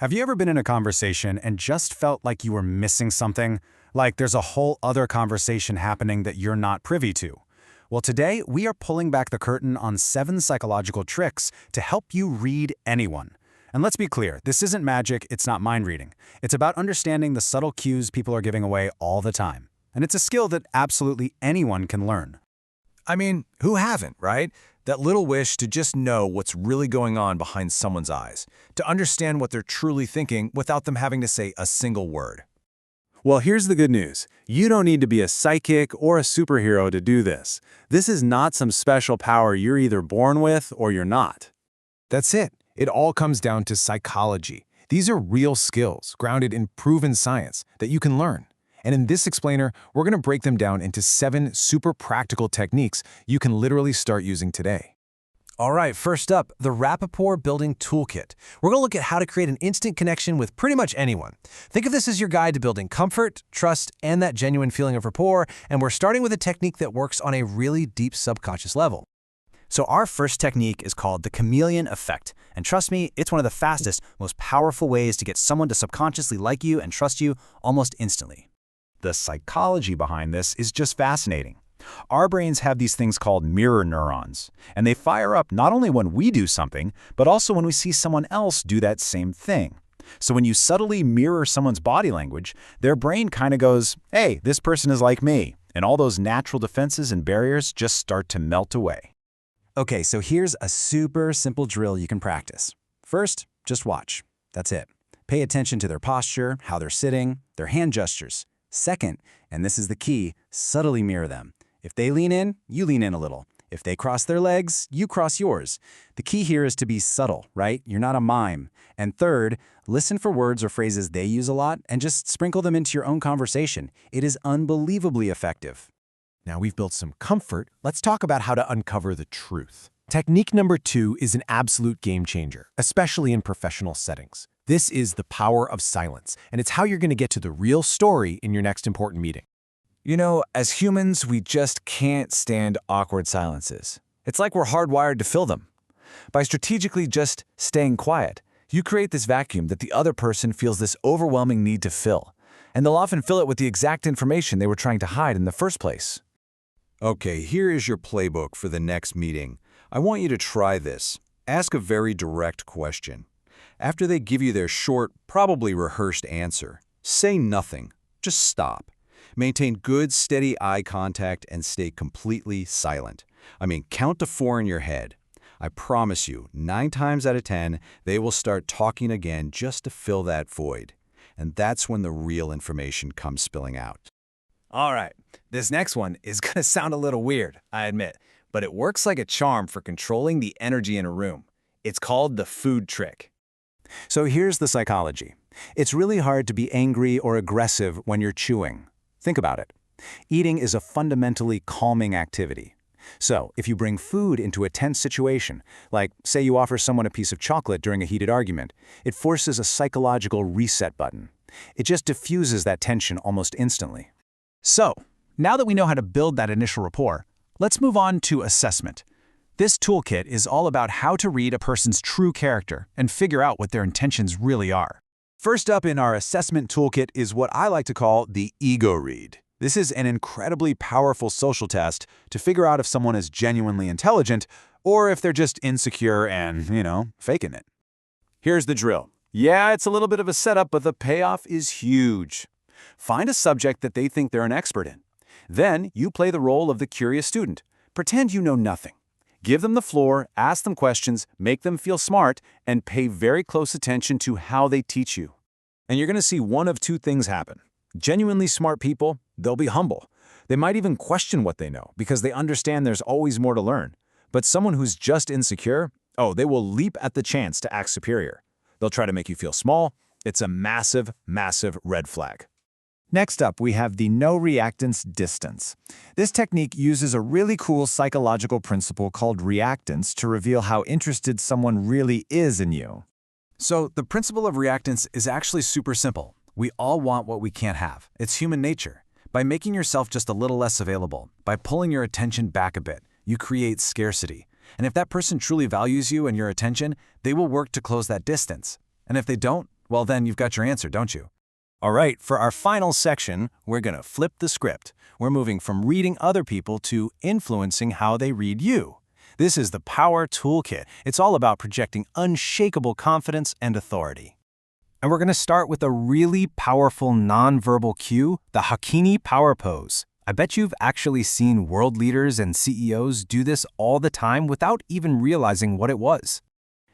Have you ever been in a conversation and just felt like you were missing something? Like there's a whole other conversation happening that you're not privy to? Well, today we are pulling back the curtain on 7 psychological tricks to help you read anyone. And let's be clear, this isn't magic, it's not mind reading. It's about understanding the subtle cues people are giving away all the time. And it's a skill that absolutely anyone can learn. I mean, who haven't, right? That little wish to just know what's really going on behind someone's eyes, to understand what they're truly thinking without them having to say a single word. Well, here's the good news. You don't need to be a psychic or a superhero to do this. This is not some special power you're either born with or you're not. That's it. It all comes down to psychology. These are real skills, grounded in proven science, that you can learn. And in this explainer, we're going to break them down into 7 super practical techniques you can literally start using today. All right, first up, the rapport building toolkit. We're going to look at how to create an instant connection with pretty much anyone. Think of this as your guide to building comfort, trust, and that genuine feeling of rapport, and we're starting with a technique that works on a really deep subconscious level. So our first technique is called the Chameleon Effect, and trust me, it's one of the fastest, most powerful ways to get someone to subconsciously like you and trust you almost instantly. The psychology behind this is just fascinating. Our brains have these things called mirror neurons, and they fire up not only when we do something, but also when we see someone else do that same thing. So when you subtly mirror someone's body language, their brain kind of goes, hey, this person is like me, and all those natural defenses and barriers just start to melt away. Okay, so here's a super simple drill you can practice. First, just watch. That's it. Pay attention to their posture, how they're sitting, their hand gestures. Second, and this is the key, subtly mirror them. If they lean in, you lean in a little. If they cross their legs, you cross yours. The key here is to be subtle, right? You're not a mime. And third, listen for words or phrases they use a lot and just sprinkle them into your own conversation. It is unbelievably effective. Now we've built some comfort, let's talk about how to uncover the truth. Technique number 2 is an absolute game changer, especially in professional settings. This is the power of silence, and it's how you're going to get to the real story in your next important meeting. You know, as humans, we just can't stand awkward silences. It's like we're hardwired to fill them. By strategically just staying quiet, you create this vacuum that the other person feels this overwhelming need to fill, and they'll often fill it with the exact information they were trying to hide in the first place. Okay, here is your playbook for the next meeting. I want you to try this. Ask a very direct question. After they give you their short, probably rehearsed answer, say nothing. Just stop. Maintain good, steady eye contact and stay completely silent. I mean, count to 4 in your head. I promise you, 9 times out of 10, they will start talking again just to fill that void. And that's when the real information comes spilling out. All right, this next one is going to sound a little weird, I admit, but it works like a charm for controlling the energy in a room. It's called the food trick. So here's the psychology. It's really hard to be angry or aggressive when you're chewing. Think about it. Eating is a fundamentally calming activity. So if you bring food into a tense situation, like say you offer someone a piece of chocolate during a heated argument, it forces a psychological reset button. It just diffuses that tension almost instantly. So, now that we know how to build that initial rapport, let's move on to assessment. This toolkit is all about how to read a person's true character and figure out what their intentions really are. First up in our assessment toolkit is what I like to call the ego read. This is an incredibly powerful social test to figure out if someone is genuinely intelligent or if they're just insecure and, faking it. Here's the drill. Yeah, it's a little bit of a setup, but the payoff is huge. Find a subject that they think they're an expert in. Then you play the role of the curious student. Pretend you know nothing. Give them the floor, ask them questions, make them feel smart, and pay very close attention to how they teach you. And you're going to see one of 2 things happen. Genuinely smart people, they'll be humble. They might even question what they know because they understand there's always more to learn. But someone who's just insecure, they will leap at the chance to act superior. They'll try to make you feel small. It's a massive, massive red flag. Next up, we have the no reactance distance. This technique uses a really cool psychological principle called reactance to reveal how interested someone really is in you. So the principle of reactance is actually super simple. We all want what we can't have. It's human nature. By making yourself just a little less available, by pulling your attention back a bit, you create scarcity. And if that person truly values you and your attention, they will work to close that distance. And if they don't, Well, then you've got your answer, don't you? All right, for our final section, we're going to flip the script. We're moving from reading other people to influencing how they read you. This is the Power Toolkit. It's all about projecting unshakable confidence and authority. And we're going to start with a really powerful nonverbal cue, the Hakini Power Pose. I bet you've actually seen world leaders and CEOs do this all the time without even realizing what it was.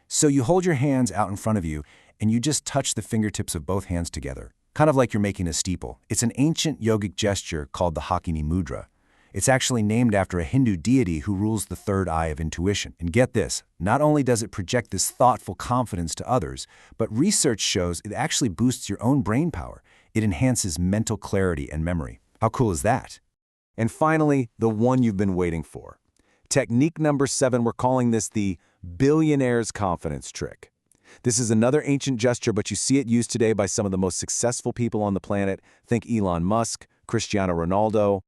So you hold your hands out in front of you, and you just touch the fingertips of both hands together, kind of like you're making a steeple. It's an ancient yogic gesture called the Hakini Mudra. It's actually named after a Hindu deity who rules the third eye of intuition. And get this, not only does it project this thoughtful confidence to others, but research shows it actually boosts your own brain power. It enhances mental clarity and memory. How cool is that? And finally, the one you've been waiting for. Technique number 7, we're calling this the billionaire's confidence trick. This is another ancient gesture, but you see it used today by some of the most successful people on the planet. Think Elon Musk, Cristiano Ronaldo.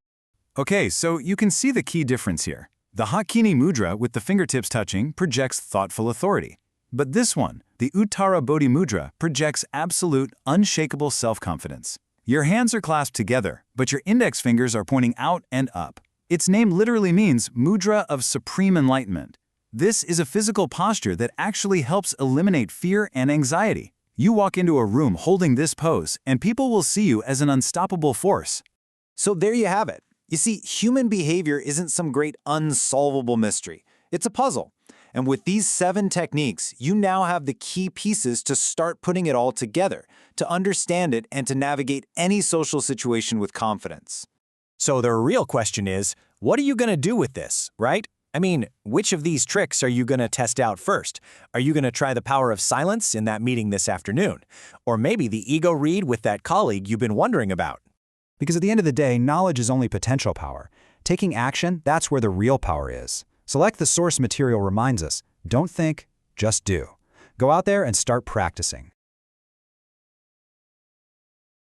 Okay, so you can see the key difference here. The Hakini Mudra with the fingertips touching projects thoughtful authority. But this one, the Uttara Bodhi Mudra, projects absolute, unshakable self-confidence. Your hands are clasped together, but your index fingers are pointing out and up. Its name literally means Mudra of Supreme Enlightenment. This is a physical posture that actually helps eliminate fear and anxiety. You walk into a room holding this pose, and people will see you as an unstoppable force. So there you have it. You see, human behavior isn't some great unsolvable mystery. It's a puzzle. And with these 7 techniques, you now have the key pieces to start putting it all together, to understand it and to navigate any social situation with confidence. So the real question is, what are you going to do with this, right? I mean, which of these tricks are you going to test out first? Are you going to try the power of silence in that meeting this afternoon? Or maybe the ego read with that colleague you've been wondering about? Because at the end of the day, knowledge is only potential power. Taking action, that's where the real power is. Select the source material reminds us, don't think, just do. Go out there and start practicing.